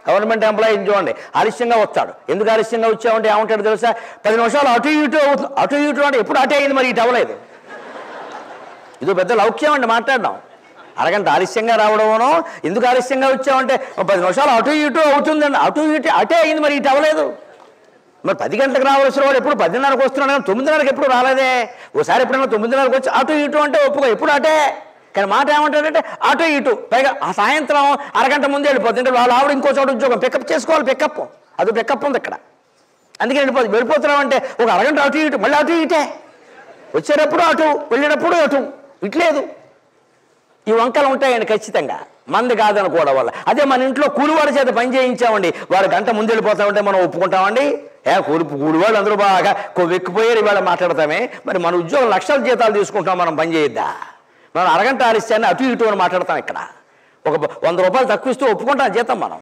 Government ఎంప్లాయీని చూడండి, ఆలస్యంగా వస్తాడు. ఎందుకు ఆలస్యంగా వచ్చామంటే ఏమంటాడు తెలుసా? 10 నిమిషాలు అటు ఇటు అవుతుంది. అటు ఇటు అంటే ఎప్పుడు అటే అయింది, మరి ఇటు అవ్వలేదు. ఇదో పెద్ద లౌక్యం అండి మాట్లాడడం. అరగంట ఆలస్యంగా రావడమనో, ఎందుకు ఆలస్యంగా వచ్చామంటే 10 నిమిషాలు అటు ఇటు అవుతుందండి. అటు ఇటు అటే అయింది, మరి ఇటు అవ్వలేదు. మరి 10 గంటలకు రావాల్సిన వాడు ఎప్పుడు 10:30కు వస్తున్నాడు కానీ 9:30కి ఎప్పుడు రాలేదే. ఓసారి ఎప్పుడైనా 9:30కు వచ్చి అటు ఇటు అంటే ఒప్పుకో, ఎప్పుడు అటే. కానీ మాట ఏమంటాడంటే అటు ఇటు, పైగా ఆ సాయంత్రం అరగంట ముందే వెళ్ళిపోతుంది. వాళ్ళ ఆవిడ ఇంకో చోట ఉద్యోగం పికప్ చేసుకోవాలి. పికప్ అది పికప్ ఉంది ఇక్కడ. అందుకే వెళ్ళిపోతున్నామంటే ఒక అరగంట అటు ఇటు, మళ్ళీ అటు ఇటే. వచ్చేటప్పుడు అటు, వెళ్ళేటప్పుడు అటు, ఇట్లేదు. ఈ వంకలు ఉంటాయండి ఖచ్చితంగా, మంది కాదనుకోవడం వల్ల. అదే మన ఇంట్లో కూలివాడి చేత పని చేయించామండి, వాడు గంట ముందు వెళ్ళిపోతామంటే మనం ఒప్పుకుంటామండి? కూలివాళ్ళు అందరూ బాగా వెక్కిపోయారు ఇవాళ మాట్లాడతామే. మరి మన ఉద్యోగం లక్షల జీతాలు తీసుకుంటాం, మనం పని చేయొద్దా? మనం అరగంట ఆలస్యాన్ని అటు ఇటు అని మాట్లాడతాం. ఇక్కడ ఒక 100 రూపాయలు తక్కువ ఇస్తూ ఒప్పుకుంటాం జీతం మనం.